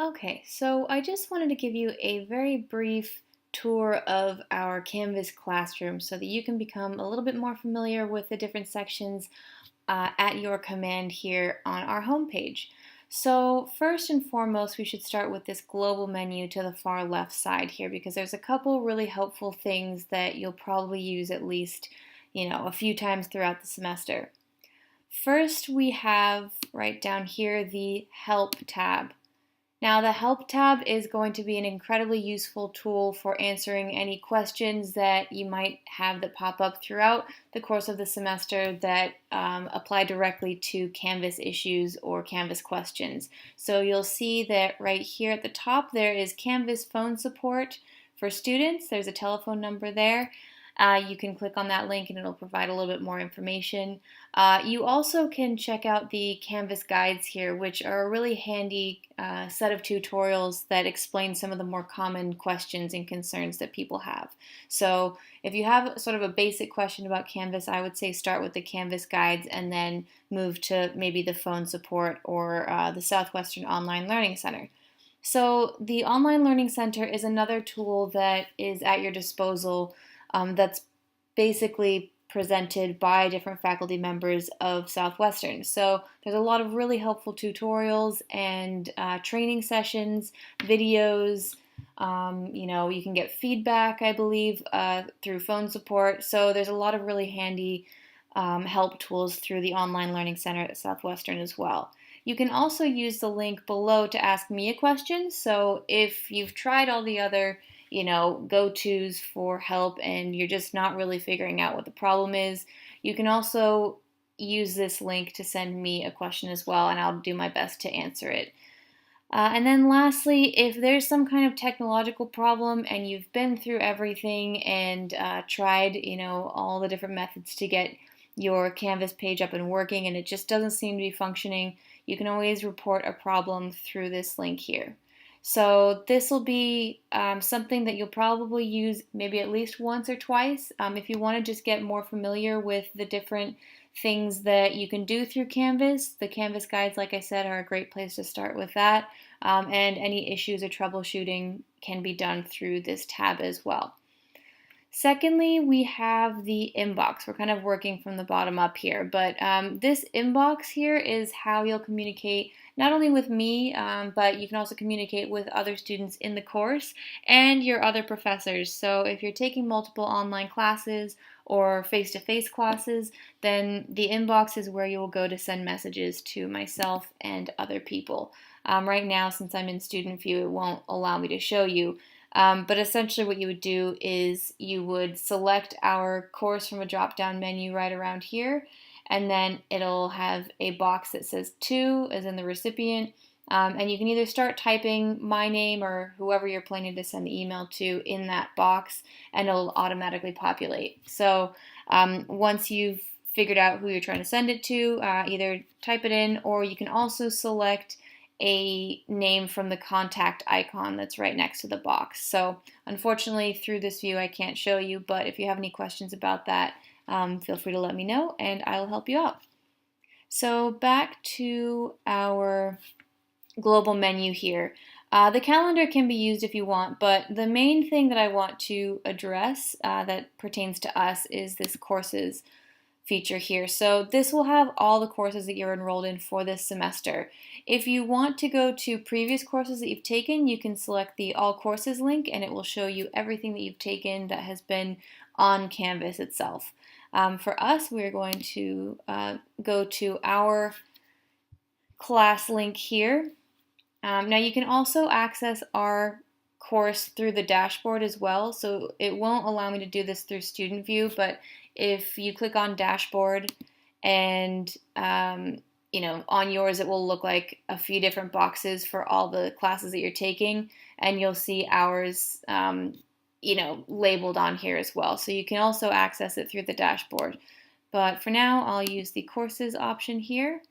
Okay, so I just wanted to give you a very brief tour of our Canvas classroom so that you can become a little bit more familiar with the different sections at your command here on our homepage. So first and foremost, we should start with this global menu to the far left side here because there's a couple really helpful things that you'll probably use at least, a few times throughout the semester. First, we have right down here the Help tab. Now, the Help tab is going to be an incredibly useful tool for answering any questions that you might have that pop up throughout the course of the semester that apply directly to Canvas issues or Canvas questions. So you'll see that right here at the top there is Canvas phone support for students. There's a telephone number there. You can click on that link and it'll provide a little bit more information. You also can check out the Canvas guides here, which are a really handy set of tutorials that explain some of the more common questions and concerns that people have. So if you have sort of a basic question about Canvas, I would say start with the Canvas guides and then move to maybe the phone support or the Southwestern Online Learning Center. So the Online Learning Center is another tool that is at your disposal that's basically presented by different faculty members of Southwestern. So there's a lot of really helpful tutorials and training sessions, videos. You can get feedback, I believe, through phone support. So there's a lot of really handy help tools through the Online Learning Center at Southwestern as well. You can also use the link below to ask me a question. So if you've tried all the other go-tos for help and you're just not really figuring out what the problem is, you can also use this link to send me a question as well, and I'll do my best to answer it. And then lastly, if there's some kind of technological problem and you've been through everything and tried, all the different methods to get your Canvas page up and working and it just doesn't seem to be functioning, you can always report a problem through this link here. So this will be something that you'll probably use maybe at least once or twice. If you want to just get more familiar with the different things that you can do through Canvas, the Canvas guides, like I said, are a great place to start with that. And any issues or troubleshooting can be done through this tab as well. Secondly, we have the inbox. We're kind of working from the bottom up here, but this inbox here is how you'll communicate not only with me, but you can also communicate with other students in the course and your other professors. So if you're taking multiple online classes or face-to-face classes, then the inbox is where you will go to send messages to myself and other people. Right now, since I'm in student view, it won't allow me to show you. But essentially what you would do is you would select our course from a drop-down menu right around here, and then it'll have a box that says to, as in the recipient, and you can either start typing my name or whoever you're planning to send the email to in that box, and it'll automatically populate. So once you've figured out who you're trying to send it to, either type it in, or you can also select a name from the contact icon that's right next to the box. So unfortunately through this view I can't show you, but if you have any questions about that, feel free to let me know and I'll help you out. So back to our global menu here. The calendar can be used if you want, but the main thing that I want to address that pertains to us is this courses feature here. So this will have all the courses that you're enrolled in for this semester. If you want to go to previous courses that you've taken, you can select the All Courses link and it will show you everything that you've taken that has been on Canvas itself. For us, we're going to go to our class link here. Now you can also access our course through the dashboard as well, so it won't allow me to do this through student view, but if you click on dashboard and on yours it will look like a few different boxes for all the classes that you're taking, and you'll see ours labeled on here as well, so you can also access it through the dashboard. But for now I'll use the courses option here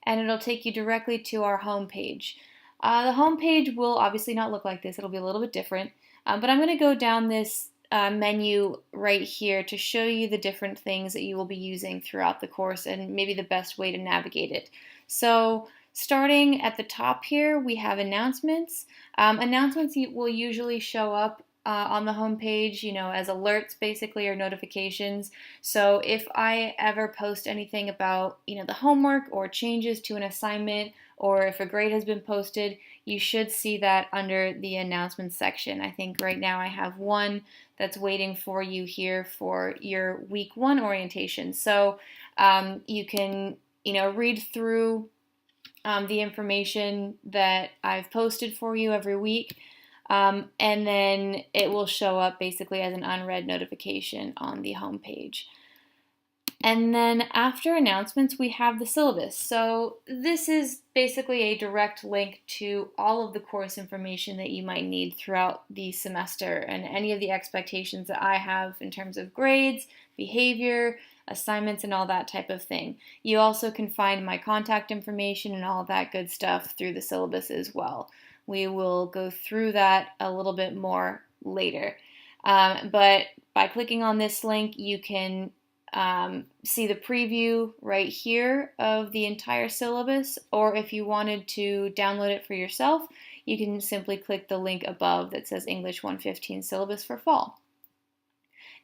and it'll take you directly to our home page. The home page will obviously not look like this, it'll be a little bit different, but I'm going to go down this menu right here to show you the different things that you will be using throughout the course and maybe the best way to navigate it. So Starting at the top here, we have announcements. Announcements will usually show up on the home page, as alerts basically or notifications. So if I ever post anything about, the homework or changes to an assignment, or if a grade has been posted, you should see that under the announcements section. I think right now I have one that's waiting for you here for your week 1 orientation. So you can, read through the information that I've posted for you every week, and then it will show up basically as an unread notification on the home page. And then after announcements, we have the syllabus. So this is basically a direct link to all of the course information that you might need throughout the semester and any of the expectations that I have in terms of grades, behavior, assignments, and all that type of thing. You also can find my contact information and all that good stuff through the syllabus as well. We will go through that a little bit more later. But by clicking on this link, you can see the preview right here of the entire syllabus, or if you wanted to download it for yourself, you can simply click the link above that says English 115 Syllabus for Fall.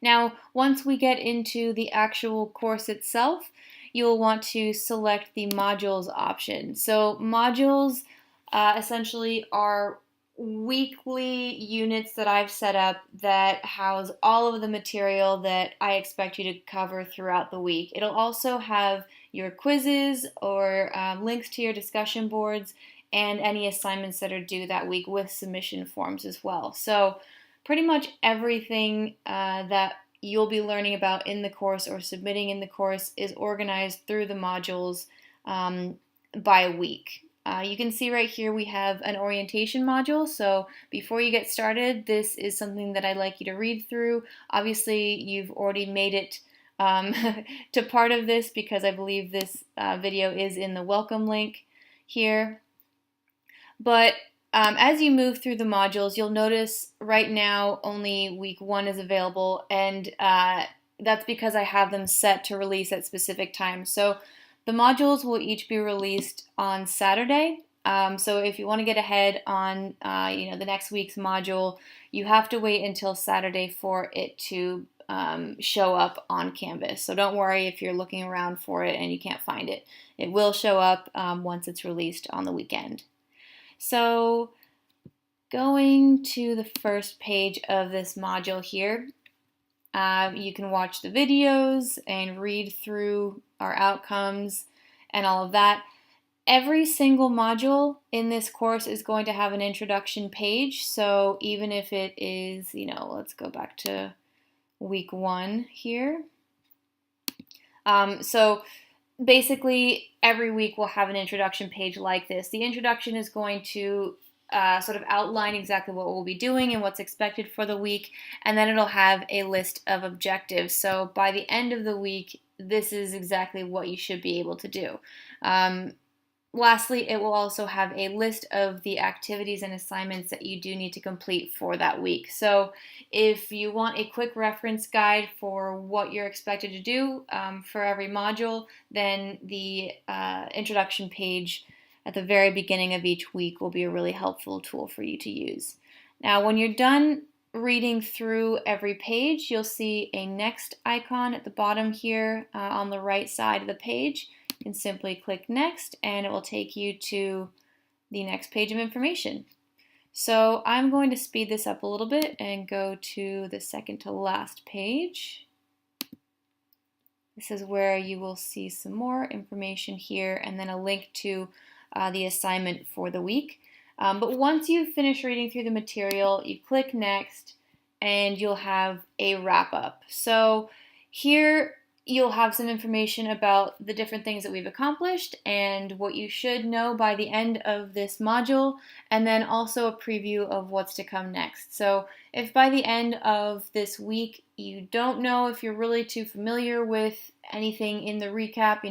Now, once we get into the actual course itself, you'll want to select the modules option. So modules essentially are weekly units that I've set up that house all of the material that I expect you to cover throughout the week. It'll also have your quizzes or links to your discussion boards and any assignments that are due that week with submission forms as well. So pretty much everything that you'll be learning about in the course or submitting in the course is organized through the modules by week. You can see right here we have an orientation module, so before you get started, this is something that I'd like you to read through. Obviously, you've already made it to part of this because I believe this video is in the welcome link here. But as you move through the modules, you'll notice right now only week 1 is available, and that's because I have them set to release at specific times. So the modules will each be released on Saturday. So if you want to get ahead on the next week's module, you have to wait until Saturday for it to show up on Canvas. So don't worry if you're looking around for it and you can't find it. It will show up once it's released on the weekend. So going to the first page of this module here, you can watch the videos and read through our outcomes and all of that. Every single module in this course is going to have an introduction page. So even if it is, let's go back to week 1 here. So basically every week we'll have an introduction page like this. The introduction is going to sort of outline exactly what we'll be doing and what's expected for the week, and then it'll have a list of objectives. So by the end of the week, this is exactly what you should be able to do. Lastly, it will also have a list of the activities and assignments that you do need to complete for that week. So if you want a quick reference guide for what you're expected to do for every module, then the introduction page at the very beginning of each week will be a really helpful tool for you to use. Now, when you're done reading through every page, you'll see a next icon at the bottom here on the right side of the page. You can simply click next and it will take you to the next page of information. So I'm going to speed this up a little bit and go to the second to last page. This is where you will see some more information here and then a link to the assignment for the week. But once you finish reading through the material, you click next and you'll have a wrap up. So here you'll have some information about the different things that we've accomplished and what you should know by the end of this module, and then also a preview of what's to come next. So if by the end of this week you don't know if you're really too familiar with anything in the recap,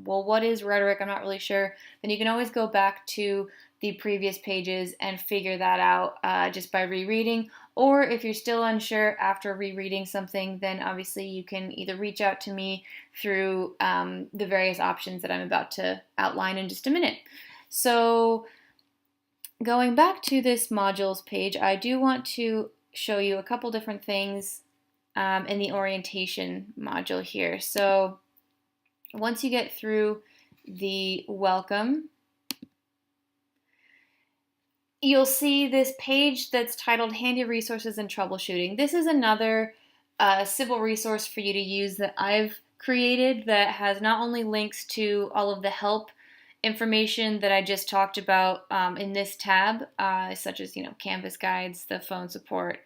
well, what is rhetoric? I'm not really sure. Then you can always go back to the previous pages and figure that out just by rereading. Or if you're still unsure after rereading something, then obviously you can either reach out to me through the various options that I'm about to outline in just a minute. So going back to this modules page, I do want to show you a couple different things in the orientation module here. So once you get through the welcome, you'll see this page that's titled Handy Resources and Troubleshooting. This is another civil resource for you to use that I've created that has not only links to all of the help information that I just talked about in this tab, such as Canvas guides, the phone support,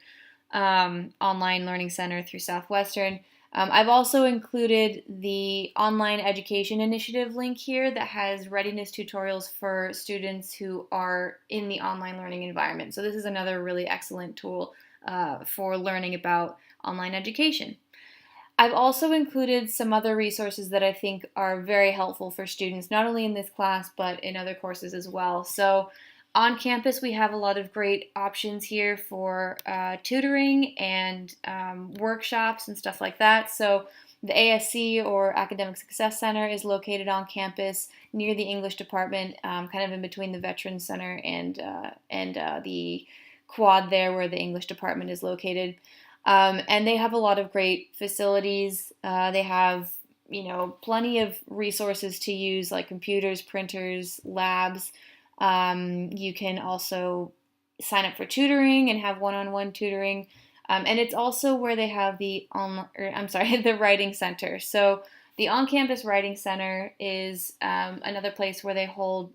online learning center through Southwestern. I've also included the online education initiative link here that has readiness tutorials for students who are in the online learning environment. So this is another really excellent tool for learning about online education. I've also included some other resources that I think are very helpful for students, not only in this class, but in other courses as well. So on campus, we have a lot of great options here for tutoring and workshops and stuff like that. So the ASC, or Academic Success Center, is located on campus near the English department, kind of in between the Veterans Center and the quad there where the English department is located. And they have a lot of great facilities. They have, plenty of resources to use, like computers, printers, labs. You can also sign up for tutoring and have one-on-one tutoring. And it's also where they have the Writing Center. So the on-campus Writing Center is another place where they hold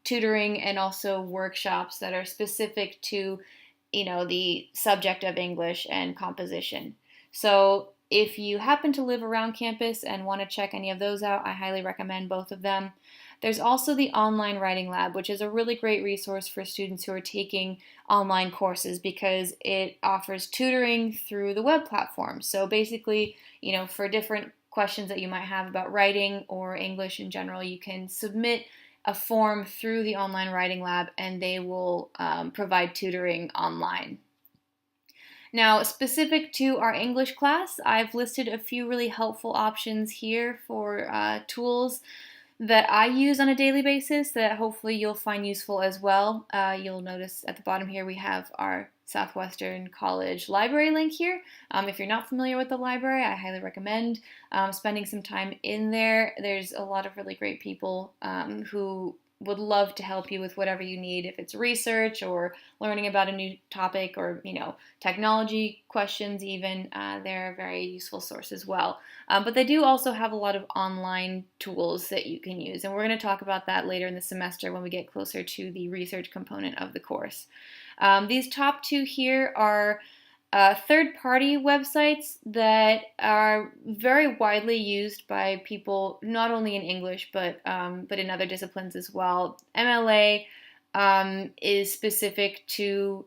tutoring and also workshops that are specific to the subject of English and composition. So if you happen to live around campus and want to check any of those out, I highly recommend both of them. There's also the Online Writing Lab, which is a really great resource for students who are taking online courses because it offers tutoring through the web platform. So basically, for different questions that you might have about writing or English in general, you can submit a form through the Online Writing Lab and they will provide tutoring online. Now, specific to our English class, I've listed a few really helpful options here for tools that I use on a daily basis that hopefully you'll find useful as well. You'll notice at the bottom here we have our Southwestern College library link here. If you're not familiar with the library, I highly recommend spending some time in there. There's a lot of really great people who would love to help you with whatever you need, if it's research or learning about a new topic or technology questions even. They're a very useful source as well. But they do also have a lot of online tools that you can use, and we're going to talk about that later in the semester when we get closer to the research component of the course. These top two here are third-party websites that are very widely used by people not only in English but in other disciplines as well. MLA is specific to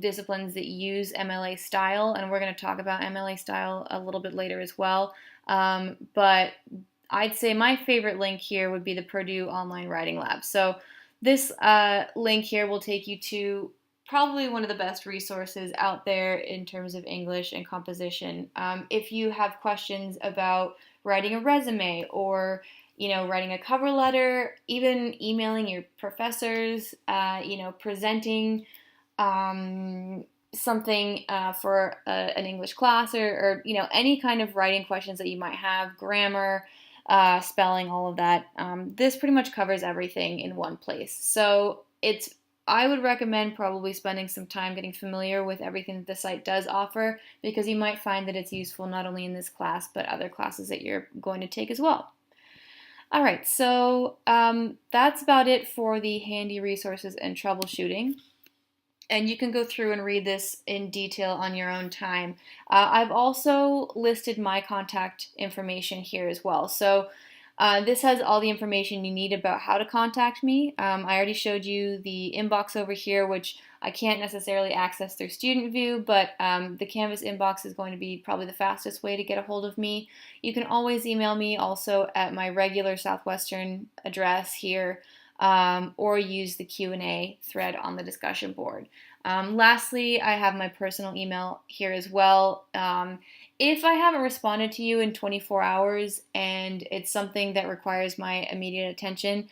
disciplines that use MLA style, and we're going to talk about MLA style a little bit later as well. But I'd say my favorite link here would be the Purdue Online Writing Lab. So this link here will take you to probably one of the best resources out there in terms of English and composition. If you have questions about writing a resume or writing a cover letter, even emailing your professors, presenting something for an English class or any kind of writing questions that you might have, grammar, spelling, all of that. This pretty much covers everything in one place. So I would recommend probably spending some time getting familiar with everything that the site does offer, because you might find that it's useful not only in this class but other classes that you're going to take as well. Alright, so that's about it for the handy resources and troubleshooting. And you can go through and read this in detail on your own time. I've also listed my contact information here as well. So this has all the information you need about how to contact me. I already showed you the inbox over here, which I can't necessarily access through Student View, but the Canvas inbox is going to be probably the fastest way to get a hold of me. You can always email me also at my regular Southwestern address here. or use the Q&A thread on the discussion board. Lastly, I have my personal email here as well. If I haven't responded to you in 24 hours and it's something that requires my immediate attention,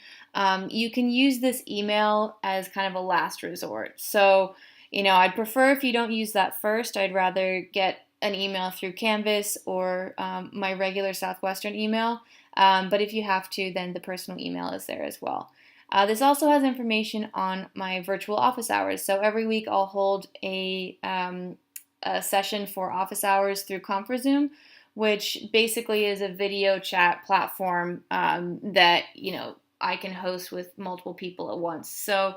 you can use this email as kind of a last resort. So, I'd prefer if you don't use that first. I'd rather get an email through Canvas or my regular Southwestern email. But if you have to, then the personal email is there as well. This also has information on my virtual office hours. So every week I'll hold a session for office hours through ConferZoom, which basically is a video chat platform that I can host with multiple people at once. So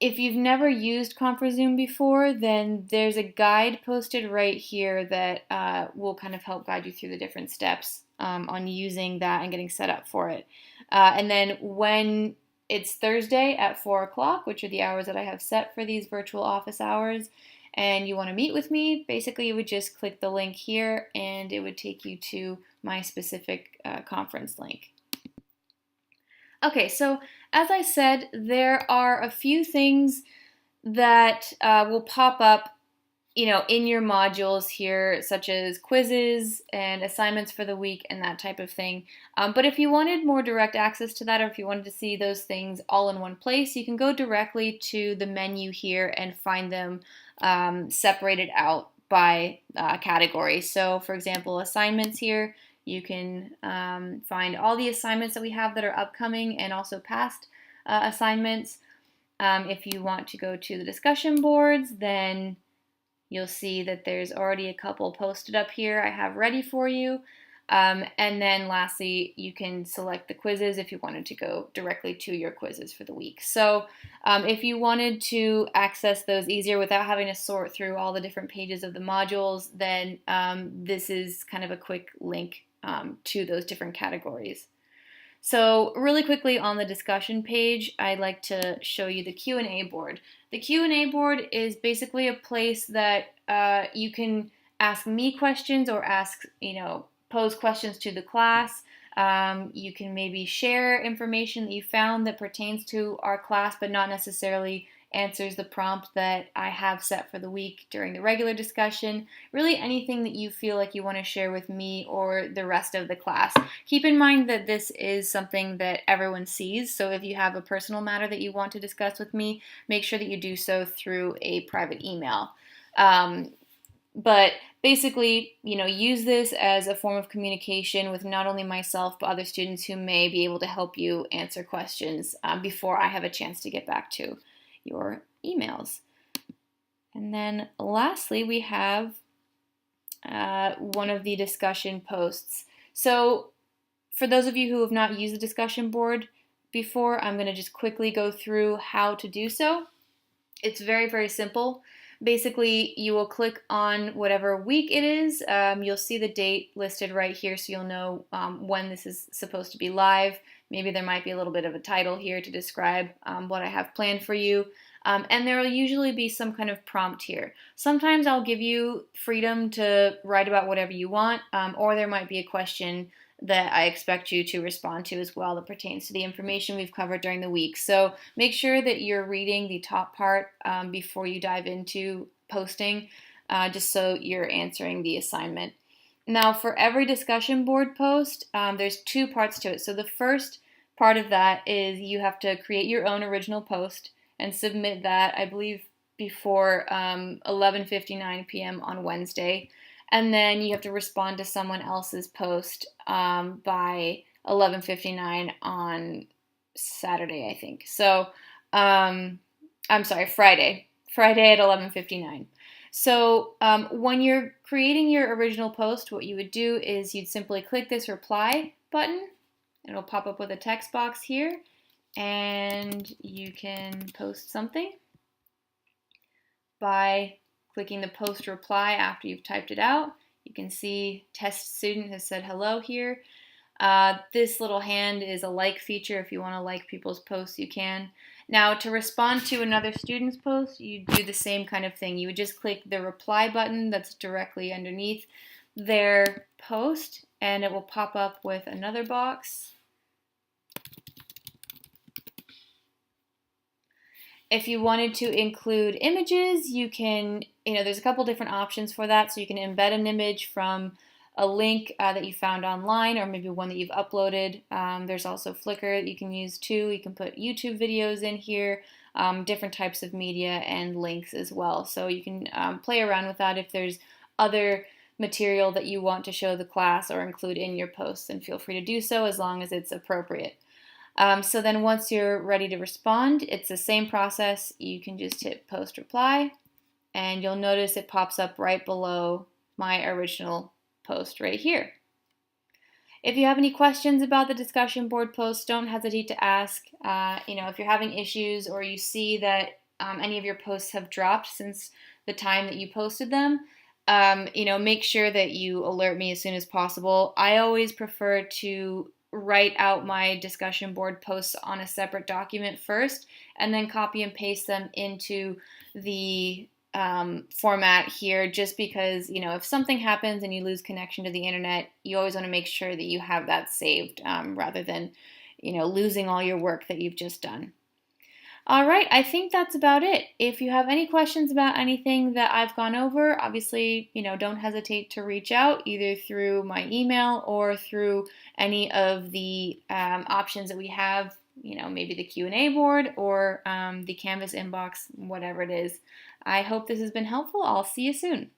if you've never used ConferZoom before, then there's a guide posted right here that will kind of help guide you through the different steps on using that and getting set up for it. And then when it's Thursday at 4 o'clock, which are the hours that I have set for these virtual office hours, and you want to meet with me, basically you would just click the link here and it would take you to my specific conference link. Okay, so as I said, there are a few things that will pop up in your modules here, such as quizzes and assignments for the week and that type of thing. But if you wanted more direct access to that, or if you wanted to see those things all in one place, you can go directly to the menu here and find them separated out by category. So for example, assignments here, you can find all the assignments that we have that are upcoming and also past assignments. If you want to go to the discussion boards, then you'll see that there's already a couple posted up here I have ready for you. And then lastly, you can select the quizzes if you wanted to go directly to your quizzes for the week. So if you wanted to access those easier without having to sort through all the different pages of the modules, then this is kind of a quick link to those different categories. So really quickly on the discussion page, I'd like to show you the Q&A board. The Q&A board is basically a place that you can ask me questions or pose questions to the class. You can maybe share information that you found that pertains to our class but not necessarily answers the prompt that I have set for the week during the regular discussion. Really anything that you feel like you want to share with me or the rest of the class. Keep in mind that this is something that everyone sees, so if you have a personal matter that you want to discuss with me, make sure that you do so through a private email. But basically, use this as a form of communication with not only myself, but other students who may be able to help you answer questions before I have a chance to get back to your emails. And then lastly, we have one of the discussion posts. So for those of you who have not used the discussion board before, I'm going to just quickly go through how to do so. It's very, very simple. Basically, you will click on whatever week it is. You'll see the date listed right here, so you'll know when this is supposed to be live. Maybe there might be a little bit of a title here to describe what I have planned for you. And there will usually be some kind of prompt here. Sometimes I'll give you freedom to write about whatever you want, or there might be a question that I expect you to respond to as well that pertains to the information we've covered during the week. So make sure that you're reading the top part before you dive into posting, just so you're answering the assignment. Now for every discussion board post, there's two parts to it. So the first part of that is you have to create your own original post and submit that, I believe, before 11:59 p.m. on Wednesday. And then you have to respond to someone else's post by 11:59 on Saturday, I think. So, I'm sorry, Friday at 11:59. So when you're creating your original post, what you would do is you'd simply click this reply button. It'll pop up with a text box here, and you can post something by clicking the post reply after you've typed it out. You can see test student has said hello here. This little hand is a like feature. If you want to like people's posts, you can. Now to respond to another student's post, you do the same kind of thing. You would just click the reply button that's directly underneath their post, and it will pop up with another box. If you wanted to include images, you can, there's a couple different options for that. So you can embed an image from a link that you found online, or maybe one that you've uploaded. There's also Flickr that you can use too. You can put YouTube videos in here, different types of media and links as well. So you can play around with that if there's other material that you want to show the class or include in your posts, and feel free to do so as long as it's appropriate. So then once you're ready to respond, it's the same process. You can just hit post reply, and you'll notice it pops up right below my original post right here. If you have any questions about the discussion board post, don't hesitate to ask. If you're having issues or you see that any of your posts have dropped since the time that you posted them, make sure that you alert me as soon as possible. I always prefer to write out my discussion board posts on a separate document first, and then copy and paste them into the format here, just because, if something happens and you lose connection to the internet, you always want to make sure that you have that saved, rather than, losing all your work that you've just done. All right, I think that's about it. If you have any questions about anything that I've gone over, obviously, don't hesitate to reach out either through my email or through any of the options that we have, maybe the Q&A board or the Canvas inbox, whatever it is. I hope this has been helpful. I'll see you soon.